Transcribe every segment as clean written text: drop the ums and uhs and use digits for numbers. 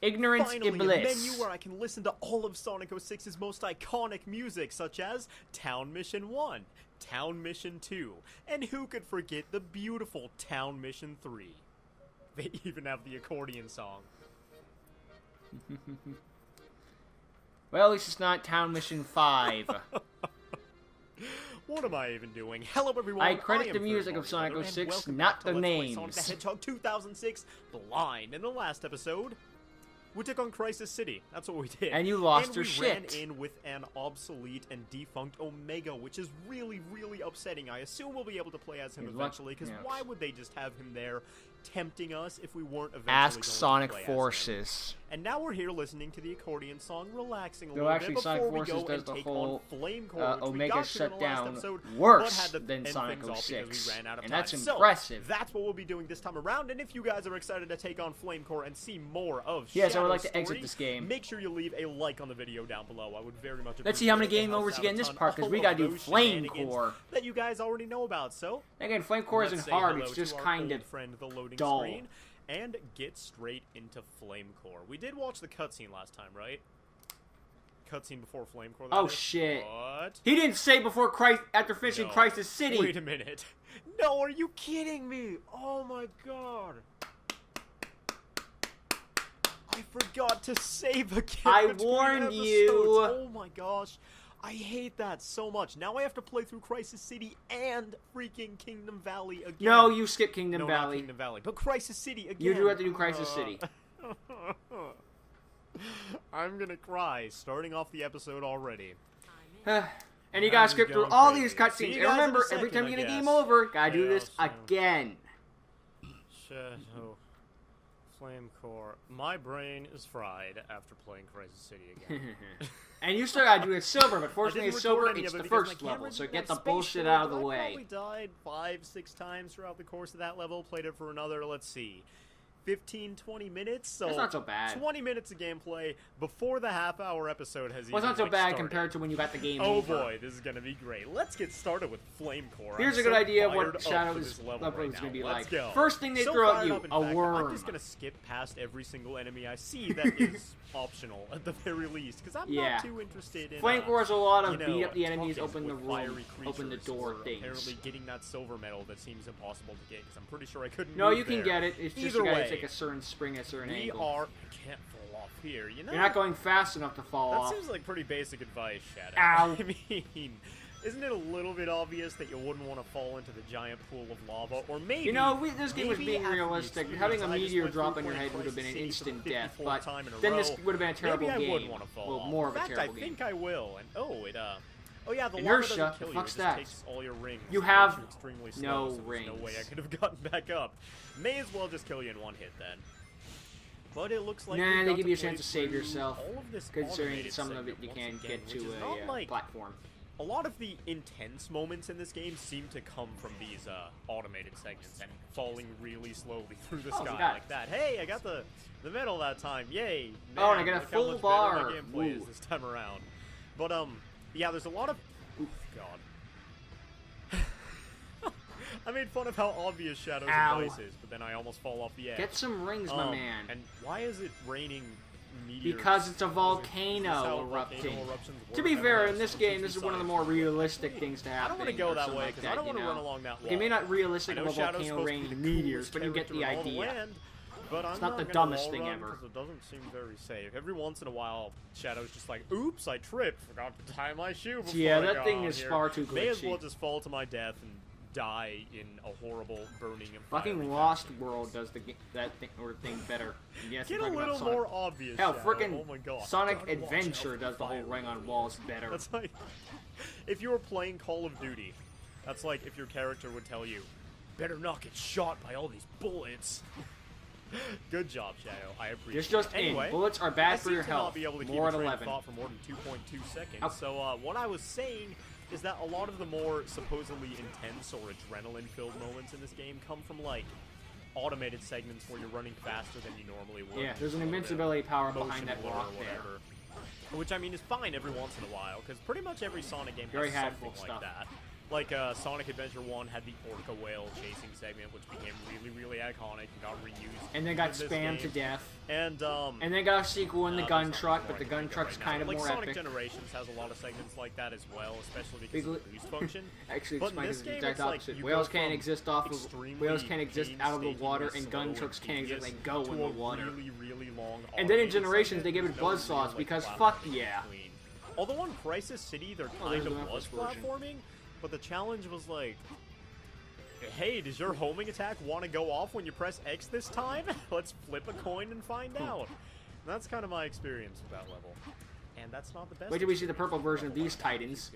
Ignorance Finally, Iblis. a menu where I can listen to all of Sonic 06's most iconic music, such as Town Mission 1, Town Mission 2, and who could forget the beautiful Town Mission 3. They even have the accordion song. Well, at least it's not Town Mission 5. What am I even doing? Hello everyone, I credit am the music Third of Sonic Party Brother, 06, and welcome not back to the Let's Play names. Sonic the Hedgehog 2006 Blind. In the last episode, we took on Crisis City. That's what we did. And you lost your we shit. ran in with an obsolete and defunct Omega, which is really, really upsetting. I assume we'll be able to play as him eventually, because why would they just have him there tempting us if we weren't eventually Ask going Sonic to play Forces. as him? And now we're here listening to the accordion song, relaxing a Though little actually bit Sonic before we Forces go does and the take whole on Flame Core, which we Omega got to in the last shutdown episode, worse but had to than end Sonic things off 06. because we ran out of And time. that's So, impressive. that's what we'll be doing this time around, and if you guys are excited to take on Flame Core and see more of Yes, I Shadow's would like to story, exit this game. make sure you leave a like on the video down below. I would very much appreciate Let's see how many it. It game helps overs out you get in a this ton. part, because All we of gotta do those Flame shenanigans Core. that you guys already know about. So Again, Flame Core let's isn't say hard, hello it's to just our kind old of friend, the loading dull. screen, and get straight into Flame Core. We did watch the cutscene last time, right? Cutscene before Flame Core. Oh is. shit. What? He didn't say before after finishing No. Crisis City. Wait a minute. No, are you kidding me? Oh my god. I forgot to save again. I between warned episodes. you. Oh my gosh. I hate that so much. Now I have to play through Crisis City and freaking Kingdom Valley again. No, you skip Kingdom No, Valley. not Kingdom Valley, but Crisis City again. You do have to do Crisis City. I'm gonna cry, starting off the episode already. And you gotta skip through going all crazy. these See cutscenes. you And guys in a remember, every second, time I you get a guess. game over, gotta do this Chaos, again. Shadow. Flame Core. My brain is fried after playing Crisis City again. And you still gotta do it silver, but I fortunately didn't it's record silver, any it's of the it because first my camera level, so didn't get have the space bullshit for it, out of but the I way. probably died 5-6 times throughout the course of that level. Played it for another, let's see, 15-20 minutes. So That's not so bad. 20 minutes of gameplay before the half-hour episode has Well, it's even not so bad started. compared to when you got the game Oh over. boy, this is gonna be great. Let's get started with Flame Core. Here's I'm a good so idea of fired what up for Shadow's this level level right is gonna now. be Let's like. go. First thing they So throw at fired you, up, in a fact, worm. I'm just gonna skip past every single enemy I see that is optional at the very least, because I'm Yeah. not too interested in. Flame Core is a lot of you know, beat up the enemies, talking open the with room, fiery open the creatures door or things. Apparently, getting that silver medal that seems impossible to get, because I'm pretty sure I couldn't. No, move you can there. get it. It's just Either you gotta way, take a certain spring at a certain we angle. are. I can't fall off here. You know. You're not going fast enough to fall That off. seems like pretty basic advice, Shadow. Ow. I mean, isn't it a little bit obvious that you wouldn't want to fall into the giant pool of lava? Or maybe... You know, this game was maybe being after the realistic. experience Having a I just meteor went drop through on your head would have been an Crisis City instant for the death, 54th but time in a then this row. would have been a terrible Maybe I would game. want to fall Well, off. more of In a fact, terrible I game. think I will. And oh yeah, the Inertia? lava doesn't kill The you. fuck's It just that? takes all your rings. You which have makes you extremely slow, no so there's no rings. way I could have gotten back up. May as well just kill you in one hit then. But it looks like Nah, we've they got give to you a play chance to save through yourself, all of this considering automated some of it segment you once can't again, get which to is not a like platform. a lot of the intense moments in this game seem to come from these automated segments and falling really slowly through the Oh, sky God. like that. Hey, I got the medal that time. Yay! Oh, and I Man, got a look how full much bar. better my gameplay is Woo. this time around. But yeah, there's a lot of. Oof, God. I made fun of how obvious Shadow's Ow. advice is, but then I almost fall off the edge. Get some rings, my man. And why is it raining meteors? Because it's a Is this volcano how erupting. volcano eruptions To work? be I don't fair, know, in this so game, teach this me is one of the science. more realistic things to I happen. don't want to go or that something way like because I don't you want to know? run along that wall. Okay, maybe not realistic I of know a Shadow's volcano supposed to be raining the meteors, coolest but you get character the in all idea. land, but I'm It's not the gonna dumbest wall thing run ever. 'cause it doesn't seem very safe. Every once in a while, Shadow's just like, "Oops, I tripped. Forgot to tie my shoe before Yeah, I that got thing on is here. far too May as well glitchy. just fall to my death and die in a horrible burning and Fucking fiery Lost fashion. World does that thing better. Yes, Get I'm a talking about little Sonic. more obvious. Hell, Shadow. frickin' Oh my God. Sonic Gotta watch Adventure out does for the whole fire ring on words. walls better. That's like if you were playing Call of Duty. That's like if your character would tell you, "Better not get shot by all these bullets." Good job, Shadow. I appreciate it. Just Anyway, in. Bullets are I bad for seem your to not health. be able to keep More a at train of 11. thought for more than 2.2 seconds. Ow. So what I was saying is that a lot of the more supposedly intense or adrenaline-filled moments in this game come from like automated segments where you're running faster than you normally would. Yeah, there's an A little bit invincibility power motion behind that blur or rock there. whatever. Which I mean is fine every once in a while, because pretty much every Sonic game Very has handful something of like stuff. that. Like, Sonic Adventure 1 had the Orca Whale chasing segment, which became really, really iconic and got reused. And then got in this spammed to game. death. And then got a sequel in the gun there's not truck, more but I the can gun think of truck's right now. kind of Like, more Sonic epic. Generations has a lot of segments like that as well, especially because of the boost function. Actually, But it's in my this game, exact it's like opposite. you Whales go can't from exist off of extremely whales can't exist out of the water, painstakingly and gun slow trucks and can't exist. They tedious go in to the a water. really, really long And then in automated Generations, segment, they give it there's no buzzsaws real, like, because platforming fuck in yeah. between. Although on Crisis City, there Oh, kind there's of the was Memphis version. platforming, but the challenge was like, hey, does your homing attack want to go off when you press X this time? Let's flip a coin and find out. And that's kind of my experience with that level. And that's not the best. Wait till we see the purple version of these Titans.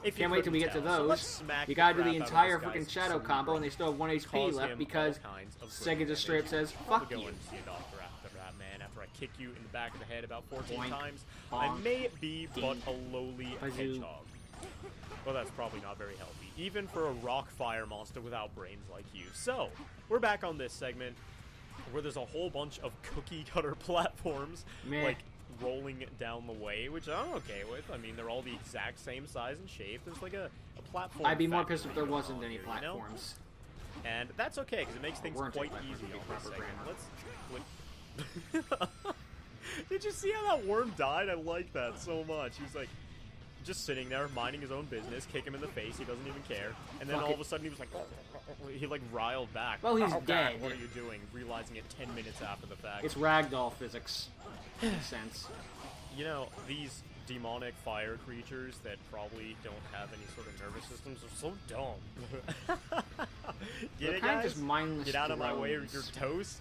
If you Can't wait till we get to couldn't tell. So let's those. smack You gotta do crap the out of entire this guy's freaking shadow cerebrum. combo, and they still have 1 HP Cause left him because all kinds of Sega brain just straight up damage. says, I'll fuck go you. and see a doctor after that, man. After I kick you in the back of the head about 14 Boink. times, I Bonk. may be but Ding. a lowly Bazoo. hedgehog. Well, that's probably not very healthy, even for a rock fire monster without brains like you. So, we're back on this segment where there's a whole bunch of cookie cutter platforms, Meh. like rolling down the way, which I'm okay with. I mean, they're all the exact same size and shape. There's like a platform. I'd be more factory pissed if there going wasn't on any here, you know? platforms. And that's okay, because it makes things weren't quite platforms, easy it'd be on this proper segment. Let's... Did you see how that worm died? I like that so much. He was like, just sitting there, minding his own business, kick him in the face, he doesn't even care. And then Fuck all it. of a sudden he was like, he like riled back. Well, he's "Oh, God, dead. What are you doing? Realizing it 10 minutes after the fact. It's ragdoll physics. In a sense. You know, these demonic fire creatures that probably don't have any sort of nervous systems are so dumb. Get They're it, kind of guys? just mindless Get out of my way, drones. you're toast.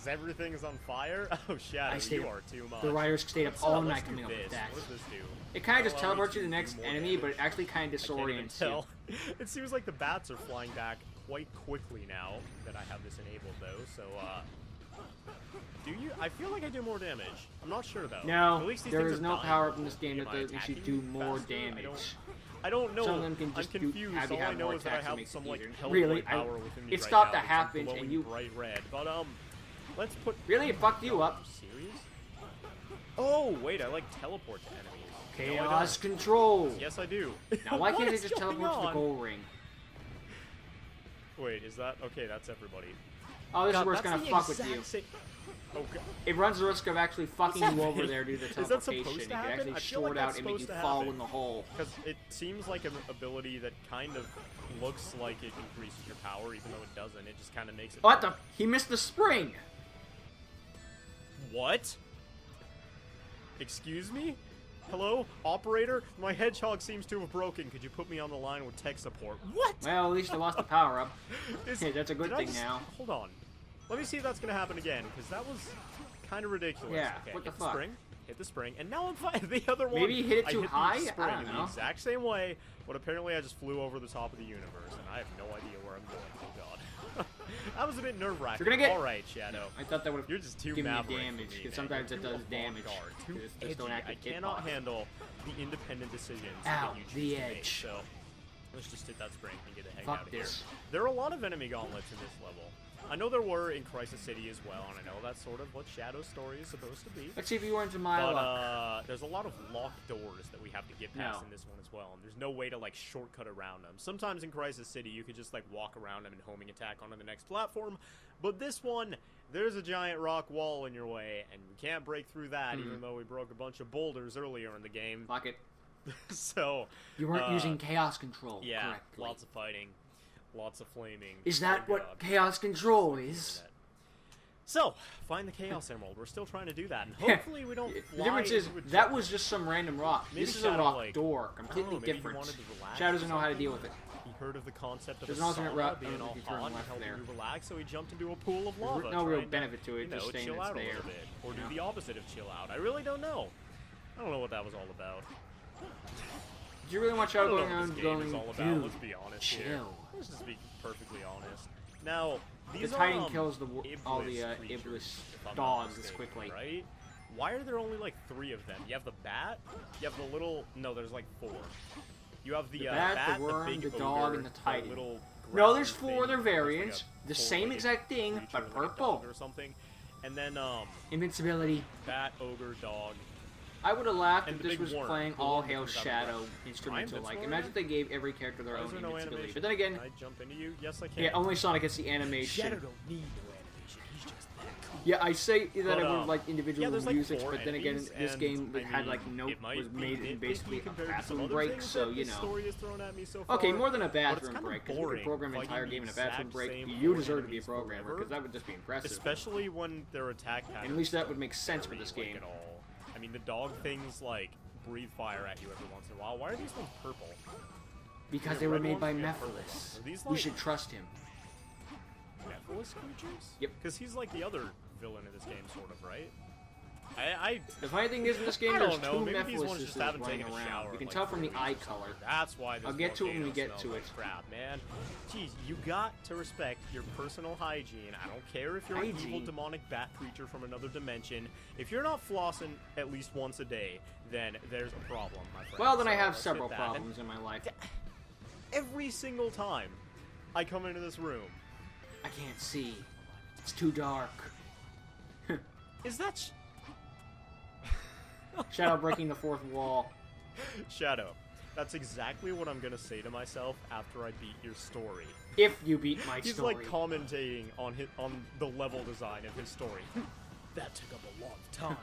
Everything's on fire. Oh, Shadow, I stayed you up- are too much. The writers stayed up Let's, all let's night do coming up with this. that. What does this do? It kind of just Allow me teleports you to to the do next more enemy, but it damage. actually kind of I can't even disorients you. tell. It seems like the bats are flying back quite quickly now that I have this enabled, though. So, do you? I feel like I do more damage. I'm not sure though. No, At least these there things is are no dying power up more in this game quickly. that Am I makes you attacking do more faster? damage. I don't know. Some of them can I'm just confused. have you All I have know more is that I attacks and have makes it some like easier. hellboy Really, power within me it right stopped now, at which half I'm inch and glowing you- bright red. But let's put. Really, it fucked you up. Are you serious? Oh wait, I like teleport to enemies. No, I Chaos don't. control. Yes, I do. Now, why can't What they is just going teleport to the on? goal ring? Wait, is that okay? That's everybody. Oh, this is God, where it's that's gonna the fuck with exact you. same- Oh god. It runs the risk of actually fucking you over happening? there due to Is that supposed teleportation. to It could happen? actually I feel short like out that's and make you supposed to fall happen. in the hole. Because it seems like an ability that kind of looks like it increases your power, even though it doesn't. It just kind of makes it. What the? He missed the spring! What? Excuse me? Hello? Operator? My hedgehog seems to have broken. Could you put me on the line with tech support? What? Well, at least I lost the power up. Is- Hey, that's a good did I thing just- now. Hold on. Let me see if that's going to happen again, because that was kind of ridiculous. Yeah, okay, what the hit fuck? Spring, hit the spring, and now I'm fine. The other one, Maybe you hit it I too hit high? The I spring don't in know. the exact same way, but apparently I just flew over the top of the universe, and I have no idea where I'm going. Oh god. That was a bit nerve-wracking. You're gonna get- Alright, Shadow. I thought that would You're just too give me maverick damage, for me, because man. sometimes You're it too does damage. avant-garde, too Just edgy. don't act I like Kid cannot Boss. handle the independent decisions Ow, that you choose the to make, edge. so let's just hit that spring and get the heck Fuck out of this. here. There are a lot of enemy gauntlets in this level. I know there were in Crisis City as well, and I know that's sort of what Shadow's story is supposed to be. Let's see if you were into my But luck. there's a lot of locked doors that we have to get past No. in this one as well, and there's no way to like shortcut around them. Sometimes in Crisis City you could just like walk around them and homing attack onto the next platform, but this one there's a giant rock wall in your way, and we can't break through that, even though we broke a bunch of boulders earlier in the game. Fuck it. So You weren't using chaos control yeah, correctly. lots of fighting, lots of flaming. Is that Oh, what God. chaos control is? So, find the Chaos Emerald. We're still trying to do that, and hopefully we don't The fly difference is, into a that was just some random rock. Maybe This is a Shadow, rock like- door, I don't completely know, maybe he different. wanted to relax Shadow or doesn't know how to something. deal with it. He heard of the concept of There's a an alternate sauna route. being Oh, all if you turn hot and left helping there. you relax, so he jumped into a pool of There's lava. no real trying benefit to it, you know, just saying chill it's out a there. little bit, or do Yeah. the opposite of chill out. I really don't know. I don't know what that was all about. Do you really want I Shadow don't going know what around this game is going, all about. dude, Let's be honest here. chill. Let's just be perfectly honest. Now, The these Titan are kills all the creatures, Iblis if I'm not dogs as mistaken, quickly. right? Why are there only like 3 of them? You have the bat, you have the little. No, there's like 4. You have the, The bat, bat, the worm, big the dog, ogre, and the titan. little No, there's ground 4 other thing, looks like variants. a The same four-legged exact thing, creature but with, like, a purple. dog or something. And then Invincibility. bat, ogre, dog. I would have laughed And if the this big was warrant. playing The All warrant Hail comes out of Shadow the instrumental. Ryan, Like, that's imagine if they gave every character their Why own is there no invincibility. animation? But then again, Can I jump into you? Yes, I can. yeah, only Sonic gets the animation. Shadow don't need no animation. He's just that cool. Yeah, I say that But, I would like individual there's, like, music, 4 but then again, enemies, this and, game I had like mean, note it might was be made in nitpicky basically a compared to some bathroom other break, things so that you the know. story has thrown at me so far. Okay, more than a But it's bathroom kinda break, because you boring could program an fighting entire the game in a bathroom exact break. same You 4 deserve to be a enemies programmer, forever. because that would just be impressive. Especially when their attack patterns. And at least that would make sense for vary, this like, game. at all. I mean, the dog things like breathe fire at you every once in a while. Why are these things purple? Because These they are were red made by ones, we have purple Mephiles. ones. Are these We like should trust him. Mephiles creatures? Yep. Because he's like the other villain in this game, sort of, right? The funny thing is, in this game, I there's don't know. two Maybe these Mephiles ones just sisters haven't running taken a around. shower. You can like, tell from 4 the eye weeks or color. something. That's why this I'll get to it when we volcano get to smells it. like crap, man. Jeez, you got to respect your personal hygiene. I don't care if you're an evil Hygiene? demonic bat creature from another dimension. If you're not flossing at least once a day, then there's a problem, my friend. Well, then I So have let's several get that. And problems in my life. every single time I come into this room, I can't see. It's too dark. is that Shadow breaking the fourth wall. Shadow? That's exactly what I'm gonna say to myself after I beat your story. If you beat my He's story. like commentating on the level design of his story. That took up a long time.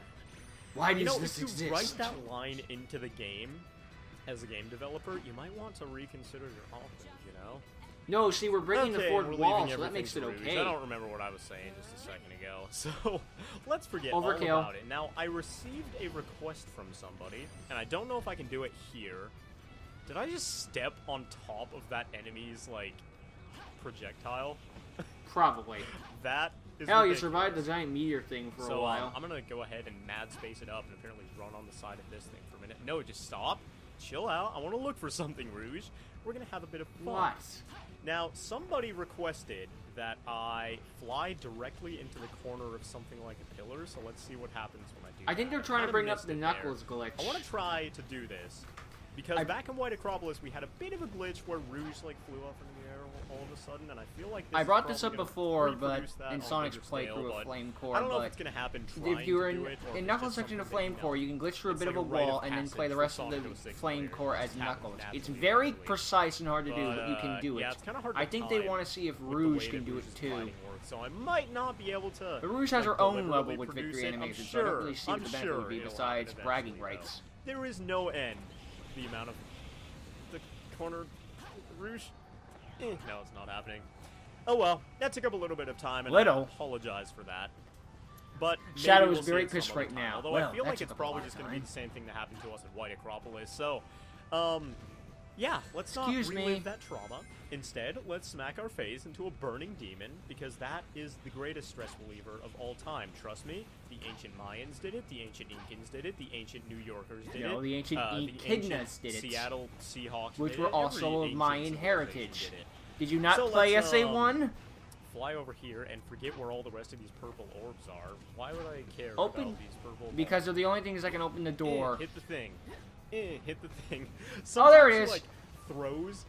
Why You does know, this if you exist? write that line into the game as a game developer, you might want to reconsider your options. You know. No, see, we're breaking the fourth we're wall, leaving so that everything makes it to Rouge. okay. I don't remember what I was saying just a second ago, so let's forget Overkill. all about it. Now, I received a request from somebody, and I don't know if I can do it here. Did I just step on top of that enemy's, like, projectile? Probably. That is Hell, you ridiculous. survived the giant meteor thing for a while. I'm gonna go ahead and mad space it up and apparently run on the side of this thing for a minute. No, just stop. Chill out. I want to look for something, Rouge. We're gonna have a bit of fun. What? Now, somebody requested that I fly directly into the corner of something like a pillar, so let's see what happens when I do that. I think they're trying to kinda bring up missed the it Knuckles there. glitch. I want to try to do this, because back in White Acropolis, we had a bit of a glitch where Rouge, like, flew up into the air all of a sudden, and I feel like this I is brought this up probably gonna before, but reproduce that in on a Sonic's bigger scale, playthrough but of Flame I Core, don't know if but it's gonna happen trying if you're to do it, or in if Knuckles it's section of something that, Flame Core, you can glitch through a it's bit like of a a rite wall of and then play the passage rest for of the Sonic 06 Flame players. Core as It's happened Knuckles. It's absolutely very easily. precise and hard to do, But, but you can do it. yeah, it's kind of hard I to think they time want to see if with the Rouge way can that do Rouge's it too. fighting works, so I might not be able to. But Rouge has her own level deliberately with produce victory it. I'm animations, so I don't really see what the benefit would be it'll besides happen bragging eventually, rights. though. There is no end. The amount of the corner Rouge. No, it's not happening. Oh well, that took up a little bit of time, and Little. I apologize for that. But maybe Shadow is we'll see very it some pissed other right time. now. Although Well, I feel that like took it's up a probably lot just of going to be time. the same thing that happened to us at White Acropolis. So, yeah, let's not Excuse relive me. that trauma. Instead, let's smack our face into a burning demon, because that is the greatest stress reliever of all time. Trust me, the ancient Mayans did it, the ancient Incans did it, the ancient New Yorkers did it. No, the ancient Echidnas did it. Seattle Seahawks Which did were it. also Every of ancient Mayan civilization heritage. did it. Did you not So play let's, SA1? Fly over here and forget where all the rest of these purple orbs are. Why would I care Open- about these purple Because they're the only things that can open the door. hit the thing. Hit the thing. Oh, there it Sometimes he, is. like, throws.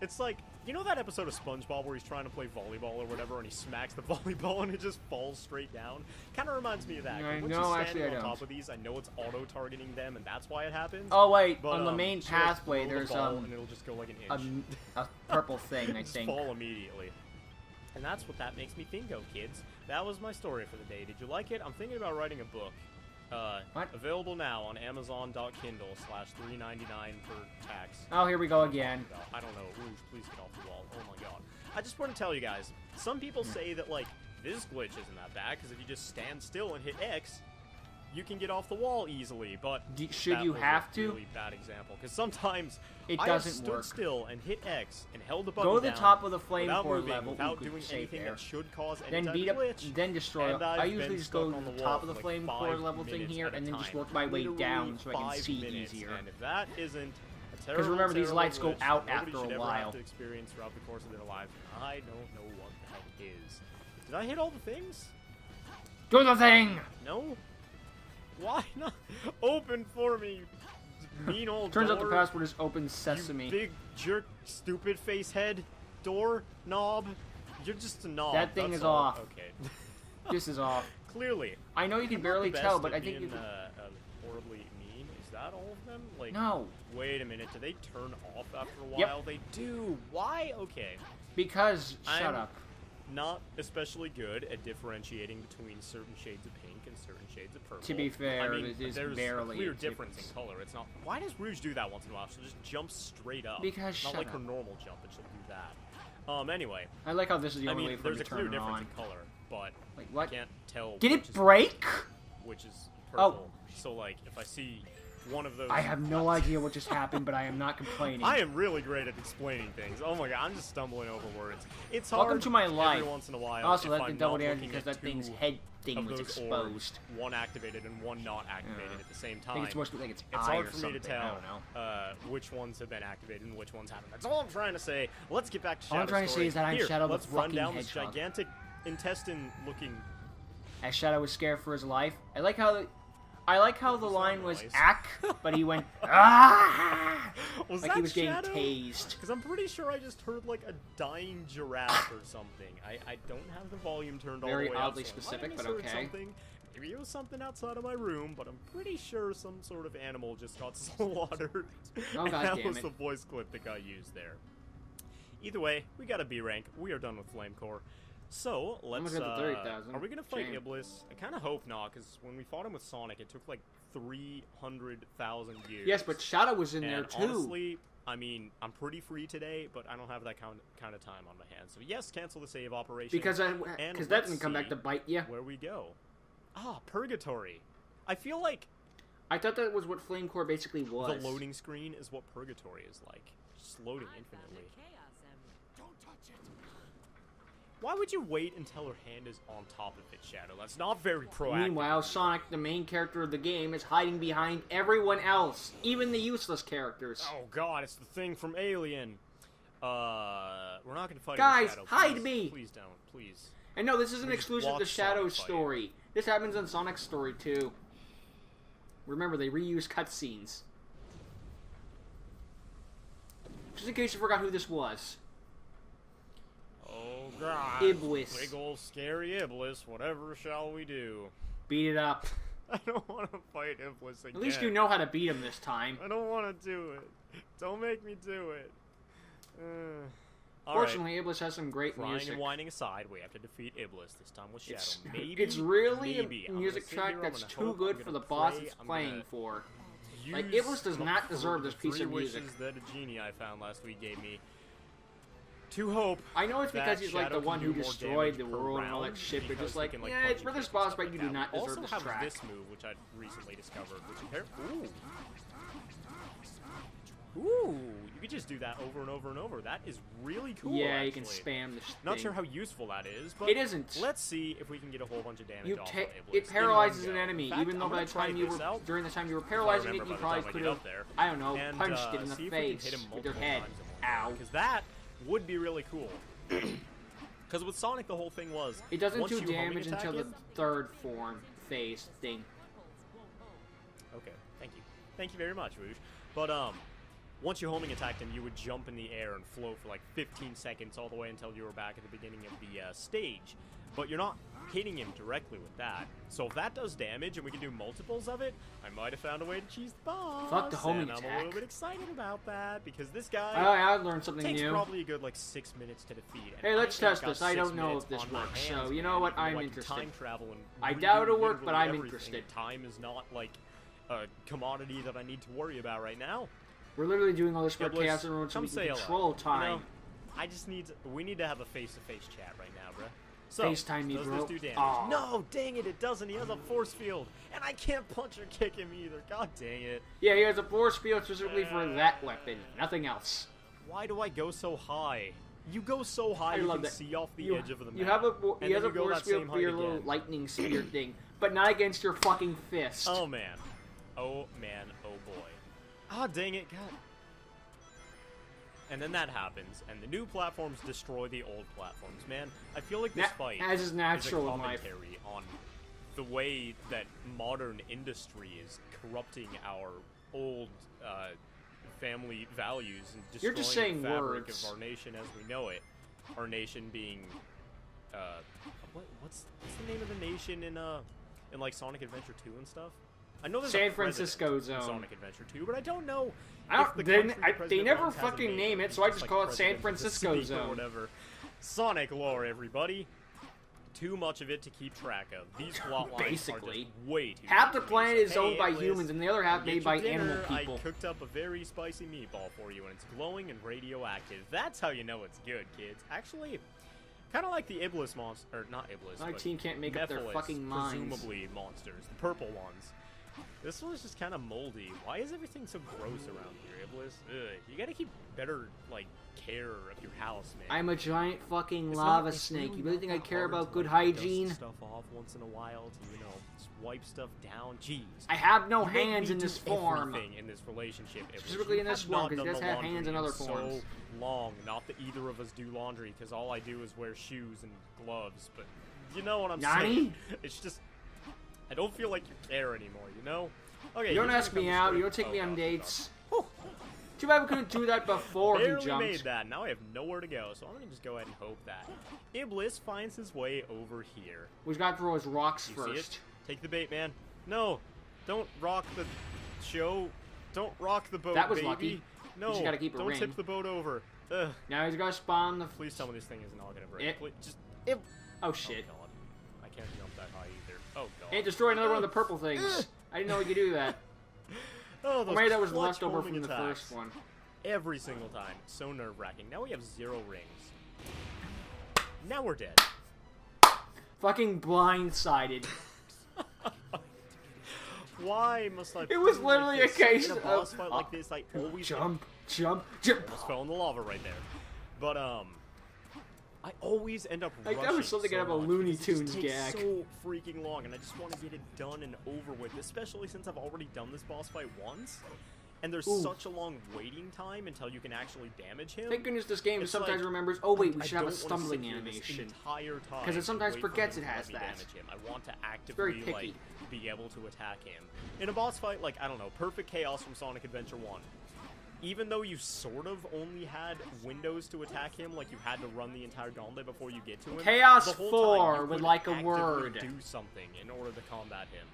It's like, you know that episode of SpongeBob where he's trying to play volleyball or whatever, and he smacks the volleyball and it just falls straight down? Kind of reminds me of that. 'cause once No, you're standing actually, I on don't. top of these, I know it's auto-targeting them, and that's why it happens. Oh wait, But, on the main just, like, pathway, throw the there's ball and it'll just go like an inch. a purple thing, I Just think. fall immediately. And that's what that makes me think of, kids. That was my story for the day. Did you like it? I'm thinking about writing a book. What? Available now on Amazon.Kindle/$3.99 per tax. Oh, here we go again. I don't know. Rouge, please get off the wall. Oh my god. I just want to tell you guys, some people say that, like, this glitch isn't that bad, because if you just stand still and hit X, you can get off the wall easily, but Should that you was have a to? really bad example, because sometimes It I doesn't have stood work. still and hit X and held the button Go to the down top of the flame without core moving, level. without Ooh, doing safe anything there. that should cause any Then type beat of up, glitch. then destroy And it. I've I been usually just stuck go to on the the top wall of the for, flame like, core 5 level thing minutes here, at a and then just time. work my way Literally down so I can 5 see minutes, easier. And if that isn't a terrible, remember, these terrible lights go glitch out that nobody after a should ever while. have to experience throughout the course of their life, I don't know what the heck is. Did I hit all the things? Do the thing! No? Why not? Open for me, you mean old Turns out the door. password is open sesame. You big jerk, stupid face head, door, knob. You're just a knob. That thing that's is all. off. Okay. This is off. Clearly. I know you can I'm not barely the tell, best but at I think you being, can... a horribly that all of them? Like, No. Wait a minute. Do they turn off after a while? Yep. They do. Why? Okay. Because, shut I'm up. Not especially good at differentiating between certain shades of pink and certain shades of purple. To be fair, I mean, it is there's barely a clear a difference in difference. color. It's not. Why does Rouge do that once in a while? She'll just jump straight up. Because not shut like up. her normal jump, and she'll do that. Anyway, I like how this is the I only way mean, for there's me a to clear turn it difference on. in color, but Like, what? I can't tell. Did which it is break? which is Oh. purple. So like, if I see one of those, I have no idea what just happened, but I am not complaining. I am really great at explaining things. Oh my god, I'm just stumbling over words. It's hard. Welcome to my life. Every once in a while. Also, if that's I'm the double not damage looking because at that thing's two head thing of was those exposed. orbs, one activated and one not activated at the same I time. think it's supposed to be like it's It's eye hard or for me something. to tell I don't know. which ones have been activated and which ones haven't. That's all I'm trying to say. Let's get back to Shadow All I'm trying to Story. say is that I'm Here, Shadow the let's run fucking down this Hedgehog. gigantic intestine-looking. As Shadow was scared for his life. I like how the line was noise? "ack," but he went "ah," Was like that he was getting Shadow? tased. Because I'm pretty sure I just heard like a dying giraffe or something. I don't have the volume turned all Very the way up. oddly so I might specific, have but misheard okay. Something. Maybe it was something outside of my room, but I'm pretty sure some sort of animal just got slaughtered. Oh, and God that damn was it. the voice clip that got used there. Either way, we got a B rank. We are done with Flame Core. So, let's, gonna get the 30,000. are we gonna fight Shame. Iblis? I kind of hope not, because when we fought him with Sonic, it took like 300,000 years. Yes, but Shadow was in there And too. honestly, I mean, I'm pretty free today, but I don't have that kind of time on my hands. So yes, cancel the save operation. Because that let's didn't come back see to bite you. where we go. Ah, Purgatory. I feel like I thought that was what Flame Core basically was. the loading screen is what Purgatory is like. Just loading infinitely. Why would you wait until her hand is on top of it, Shadow? That's not very proactive. Meanwhile, Sonic, the main character of the game, is hiding behind everyone else, even the useless characters. Oh god, it's the thing from Alien. We're not gonna fight Guys, Shadow. hide Please. me! Please don't, please. And no, this isn't We just exclusive to watch Shadow's Sonic fight. story. This happens in Sonic's story too. Remember, they reuse cutscenes. Just in case you forgot who this was. Oh god. Iblis. Big ol' scary Iblis. Whatever shall we do? Beat it up. I don't want to fight Iblis again. At least you know how to beat him this time. I don't want to do it. Don't make me do it. All right. Fortunately, Iblis has some great Crying music. and whining aside, we have to defeat Iblis this time with Shadow. It's really maybe. a I'm music gonna sit track here, I'm that's gonna too hope, good I'm for the gonna boss pray, it's I'm playing gonna for. use Like, Iblis does the not deserve this piece three of music. wishes that a genie I found last week gave me. To hope. I know it's because that he's like Shadow the one can who do more destroyed the damage per world and all that round shit, but because just he like, can, yeah, punch it's for you this and boss stuff fight, like you do that. not We deserve also this have track. this move, which I recently discovered, which Ooh, you could just do that over and over and over. That is really cool. Yeah, actually. you can spam this Not thing. sure how useful that is, but It isn't. Let's see if we can get a whole bunch of damage off of It Iblis paralyzes in an one go. enemy, In fact, even though I'm by gonna the try time you this were out. during the time you were If I paralyzing it, remember you by the probably time I could get have, up there. I don't know, And, punched it in the see if we can face hit him with your multiple head. times in one go, Ow. because that would be really cool. Because with Sonic, the whole thing was It doesn't once do you homing damage attack until it- the third form phase thing. Okay, thank you. Thank you very much, Rouge. But, once you homing attacked him, you would jump in the air and float for like 15 seconds all the way until you were back at the beginning of the stage. But you're not hitting him directly with that. So if that does damage and we can do multiples of it, I might have found a way to cheese the boss. Fuck the homing and I'm a attack. little bit excited about that because this guy I learned something takes new. probably a good like 6 minutes to defeat. And Hey, let's I test got this. I 6 don't know minutes if this on my works, hands, so you man. know what? Even though I'm I can interested. Time travel and I redo doubt it'll work, but literally I'm everything. interested. Time is not like a commodity that I need to worry about right now. We're literally doing all this for Iblis, Chaos and Road so come we say can hello. control time. You know, I just need we need to have a face-to-face chat right now, bruh. So, FaceTime me, does bro. this do damage? Aw. No, dang it doesn't. He has a force field, and I can't punch or kick him either. God dang it. Yeah, he has a force field specifically for that weapon, nothing else. Why do I go so high? You go so high I you love can that. see off the edge of the map. You have a and he has then a you go force that same field for height your little again. lightning spear thing, but not against your fucking fist. Oh man. Oh man. Oh boy. Ah, dang it. God. And then that happens, and the new platforms destroy the old platforms. Man, I feel like this fight as is is a natural in life. commentary on the way that modern industry is corrupting our old family values and destroying You're just saying the fabric words. of our nation as we know it. Our nation being, what's the name of the nation in like Sonic Adventure 2 and stuff? I know there's San a president Francisco in Zone. Sonic Adventure 2, but I don't know. I if don't, the they, country the they president never runs has a fucking name. name it, He's so I just, just like, call it San president of the Francisco city or Zone. whatever. Sonic lore, everybody. Too much of it to keep track of. These plot lines Basically. are just way too Half the deep. planet is Hey, owned by Iblis, humans, and the other half get made your by dinner. animal people. I cooked up a very spicy meatball for you, and it's glowing and radioactive. That's how you know it's good, kids. Actually, kind of like the Iblis monster, or not Iblis, My but team can't make up their Nephilis, fucking minds. presumably monsters, the purple ones. This one's just kind of moldy. Why is everything so gross around here, Iblis? Ugh, you gotta keep better, like, care of your house, man. I'm a giant fucking It's lava it's snake. really You really not think I that care hard about to, good like, dust hygiene? stuff off once in a while to, you know, just wipe stuff down. Jeez. I have no You make hands me in do this form. everything in this relationship. Iblis. Specifically You in this have form, not 'cause he done does the have hands in laundry other forms. So long. Not that either of us do laundry, because all I do is wear shoes and gloves. But you know what I'm Nani? saying? It's just I don't feel like you care anymore. You know? Okay. You don't you're ask gonna me come out, straight- you don't take oh, me on God, dates. God. Too bad we couldn't do that before he Barely jumped. made that. Now I have nowhere to go, so I'm gonna just go ahead and hope that Iblis finds his way over here. We've got to throw his rocks You see it? first. Take the bait, man. No, don't rock the show. Don't rock the boat, That was baby. lucky. No, just gotta keep a don't ring. tip the boat over. Ugh. Now he's got to spawn the... Please tell me this thing is not gonna break. It- Please, just. Oh shit. Oh god. I can't jump that high either. Oh god. Hey, destroy another one of the purple things. I didn't know we could do that. Oh, Or those maybe that was clutch leftover homing from the attacks. first one. Every single time. So nerve-wracking. Now we have 0 rings. Now we're dead. Fucking blindsided. Why must I? It was play literally like a this? case in a of boss fight like this. I always Jump. almost fell in the lava right there. But I always end up Like, rushing that was something so out of a much Looney because it Tunes just takes gag. so freaking long, and I just want to get it done and over with. Especially since I've already done this boss fight once, and there's Ooh. such a long waiting time until you can actually damage him. Thank goodness this game It's sometimes like, remembers, oh wait, we I should have a don't wanna sit stumbling here this animation. entire time 'Cause it and sometimes wait for forgets him it to let has me that. damage him. I want to very actively picky. like be able to attack him. In a boss fight, like, I don't know, Perfect Chaos from Sonic Adventure 1. Even though you sort of only had windows to attack him, like you had to run the entire gauntlet before you get to him. Chaos the whole 4 time you with, could like, a actively word. do something in order to combat him.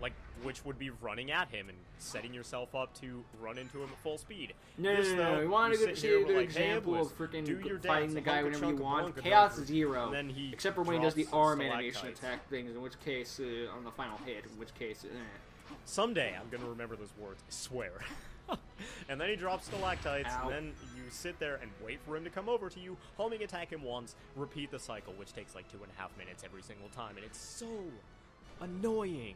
Like, which would be running at him and setting yourself up to run into him at full speed. No, This, no, no, though, we wanted you to sit see here a with, good like, hey, example Iblis, of freaking do your fighting dance, the a guy hunk of whenever you chunk of want. Blanca Chaos Dunker, 0. and then he Except for when he does the drops arm stalactites. animation attack things, in which case, on the final hit, in which case, Someday I'm gonna remember those words, I swear. And then he drops stalactites, Ow. and then you sit there and wait for him to come over to you, homing attack him once, repeat the cycle, which takes like 2.5 minutes every single time, and it's so annoying.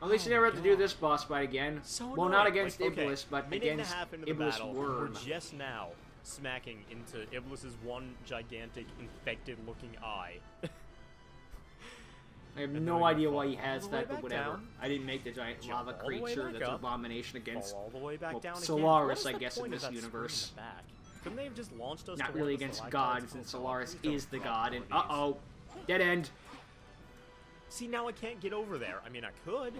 At least you never have to do this boss fight again. So Well, not annoying. against Like, okay, Iblis, but minute and a against half into the Iblis battle, Worm. we're just now smacking into Iblis's one gigantic infected-looking eye. I have And no then we idea fall why he has all the way that, but back whatever. down. I didn't make the giant Jump lava all the way creature back that's an up, abomination against Fall all the way back well, down again. Solaris, What is I the guess, in point of this that screen universe. in the back? Couldn't they have just launched us Not to really one of the against stalactites? God, since Oh, Solaris please don't is the drop god, one and of these. uh-oh, dead end. See, now I can't get over there. I mean, I could,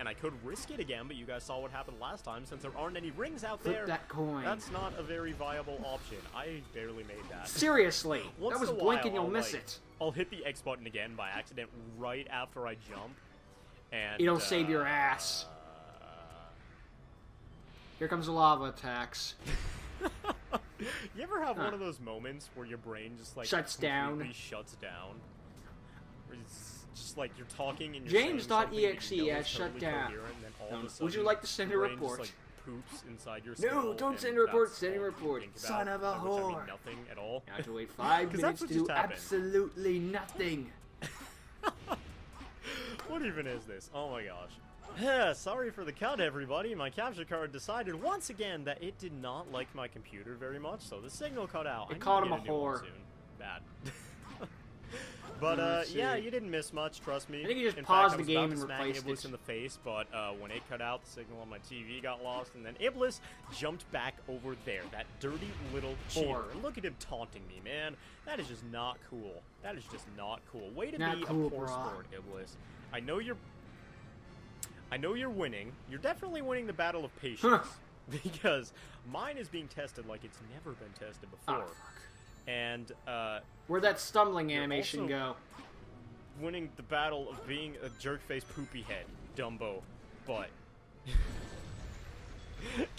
and I could risk it again, but you guys saw what happened last time. Since there aren't any rings out Flip there, that coin. that's not a very viable option. I barely made that. Seriously, Once that was in a blink while, and you'll I'll, miss like, it. I'll hit the X button again by accident right after I jump, and It'll save your ass. Here comes the lava attacks. You ever have Huh. one of those moments where your brain just like Shuts down. completely shuts down? Where it's just like you're talking and you're James saying dot something that exe you know has is shut totally down. coherent, and then all of a Would you sudden like to send a your brain report? Just, like, poops inside your No, skull, don't and send a report, that's send a all you report. think Son about, of a by which I mean whore. nothing at all. You have to wait 5 'Cause minutes that's to what do just happened. absolutely nothing. What even is this? Oh my gosh. Sorry for the cut, everybody. My capture card decided once again that it did not like my computer very much, so the signal cut out. It I need called to him get a new one whore. soon. Bad. But Let's yeah, see. you didn't miss much, trust me. I think you just In paused fact, the I game was and about to smack replaced Iblis it. in the face, but when it cut out, the signal on my TV got lost, and then Iblis jumped back over there. That dirty little cheater. Whore. And look at him taunting me, man. That is just not cool. That is just not cool. Way to Not be cool, a poor brah. sport, Iblis. I know you're winning. You're definitely winning the battle of patience. Because mine is being tested like it's never been tested before. Oh, fuck. And Where'd that stumbling You're animation also- go? winning the battle of being a jerk-faced poopy head, Dumbo, but...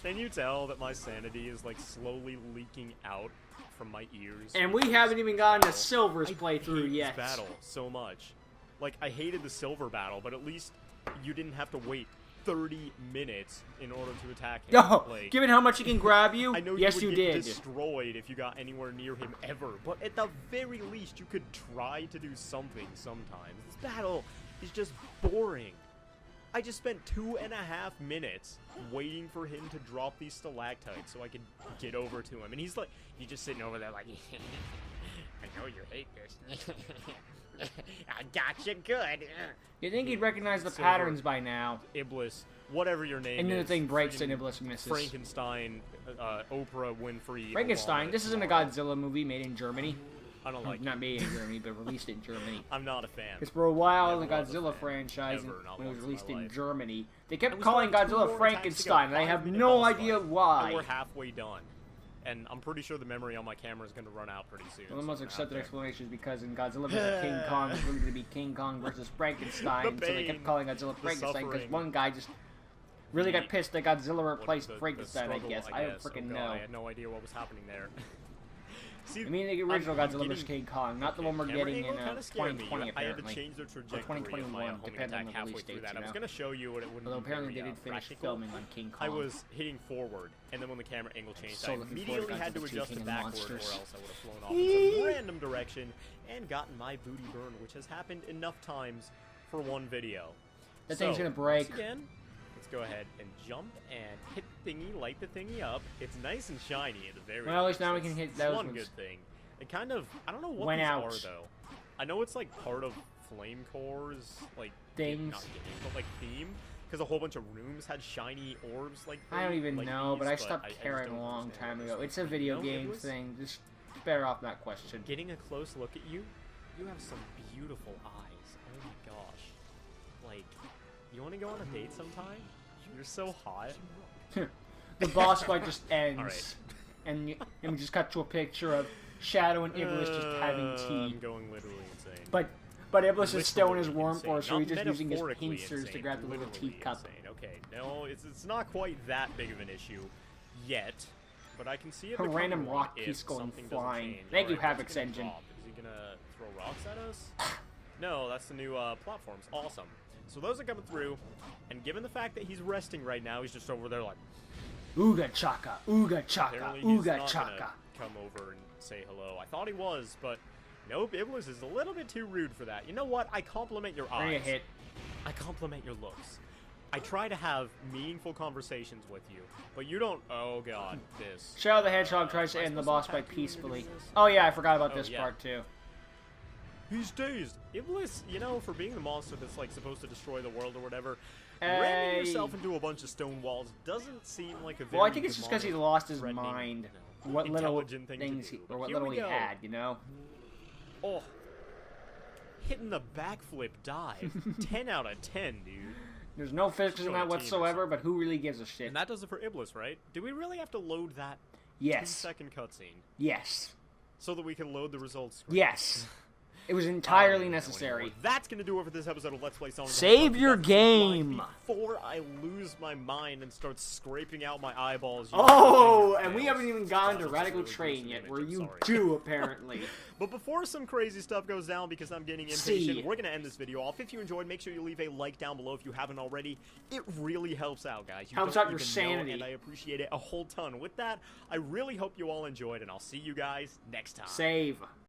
Can you tell that my sanity is, like, slowly leaking out from my ears? And we haven't even gotten to Silver's playthrough hate yet. This battle so much. Like, I hated the Silver battle, but at least you didn't have to wait 30 minutes in order to attack him. No, like, given how much he can grab you, I know yes you you would get did. destroyed if you got anywhere near him ever, but at the very least you could try to do something sometimes. This battle is just boring. I just spent 2.5 minutes waiting for him to drop these stalactites so I could get over to him, and he's just sitting over there like, I know you hate this. I got you good. You'd think he'd recognize the Silver, patterns by now. Iblis, whatever your name And then the is. thing breaks and friggin' Iblis misses. Frankenstein, Oprah Winfrey. Frankenstein, this isn't a Godzilla movie made in Germany. I don't like Not it. made in Germany, but released in Germany. I'm not a fan. Because for a while in the Never was a Godzilla fan. franchise, Ever, not when it was once in released my in life. Germany, they And kept we calling still have 2 Godzilla more Frankenstein, and I attacks to have go, 5-minute no boss idea fight. And why. we're halfway done. And I'm pretty sure the memory on my camera is going to run out pretty soon. Well, the most so accepted out explanation is because in Godzilla vs. King Kong, it's really going to be King Kong versus Frankenstein, The so they kept pain, calling Godzilla the Frankenstein because suffering. one guy just really got pissed that Godzilla replaced the Frankenstein, I struggle, guess. I don't Oh, freaking God, know. I had no idea what was happening there. See, I mean the original I'm Godzilla vs. getting- King Kong, not the one we're Camera getting in angle kinda scared me. 2020 I had to apparently. change the trajectory of 2021, my homing depending on attack the halfway release through dates, that. you I was know? going to show you what it would Although be apparently very, they did finish practical. filming on King Kong. I was hitting forward, and then when the camera angle changed, So I looking forward to immediately had to Godzilla 2 adjust King it of backward, or Monsters. else I would have flown off in some random direction and gotten my booty burned, which has happened enough times for one video. That thing's gonna break. Once again, let's go ahead and jump and hit the thingy, light the thingy up. It's nice and shiny at the very Well, at least least. now we can hit It's those one ones. good thing. It kind of, I don't know what Went these out. are though. I know it's like part of Flame Core's like Things. not game, but like theme, because a whole bunch of rooms had shiny orbs like. I don't even like know, these, but I stopped just caring don't a long understand time what ago. this It's a is. video No, game Iblis? thing. Just better off that question. Getting a close look at you, you have some beautiful eyes. Oh my gosh. Like, you want to go on a date sometime? You're so hot. The boss fight just ends, Alright. and we just cut to a picture of Shadow and Iblis just having tea. I'm going literally insane. But Iblis is still in his Literally worm insane. force, so Not he's just using his metaphorically pincers to insane, grab the little literally teacup. insane. Okay, no, it's not quite that big of an issue yet, but I can see it A becoming random one rock if piece going something doesn't flying. change. Thank you, Alright, Havoc's what's he gonna engine. drop? Is he gonna throw rocks at us? No, that's the new platforms. Awesome. So those are coming through, and given the fact that he's resting right now, he's just over there like, Ooga chaka, ooga chaka, apparently he's ooga not chaka. gonna come over and say hello. I thought he was, but nope, Iblis is a little bit too rude for that. You know what? I compliment your Bring a eyes. hit. I compliment your looks. I try to have meaningful conversations with you, but you don't. Oh god, this. Shadow the Hedgehog tries to am I end the supposed boss to fight attack you when you peacefully. do this? Oh yeah, I forgot about Oh, this yeah. part too. He's dazed. Iblis, you know, for being the monster that's like supposed to destroy the world or whatever, Hey. ramming yourself into a bunch of stone walls doesn't seem like a very Well, I think it's just because he demonic, lost his threatening, mind. you know, What little intelligent thing to things, do. or But what here little we he go. had, you know. Oh, hitting the backflip dive. 10 out of 10, dude. There's no physics in Show a that team or whatsoever, something. but who really gives a shit? And that does it for Iblis, right? Do we really have to load that Yes. 2-second cutscene Yes. so that we can load the results screen? Yes. It was I don't entirely even know necessary. anymore. That's going to do it for this episode of Let's Play Sonic. Save your game. Before I lose my mind and start scraping out my eyeballs. Oh, using and we nails. haven't even gone to That's Radical really Train gruesome yet, image, where I'm you sorry. do, apparently. But before some crazy stuff goes down because I'm getting See. impatient, we're going to end this video off. If you enjoyed, make sure you leave a like down below if you haven't already. It really helps out, guys. You Helps don't out your even know, sanity. and I appreciate it a whole ton. With that, I really hope you all enjoyed, and I'll see you guys next time. Save.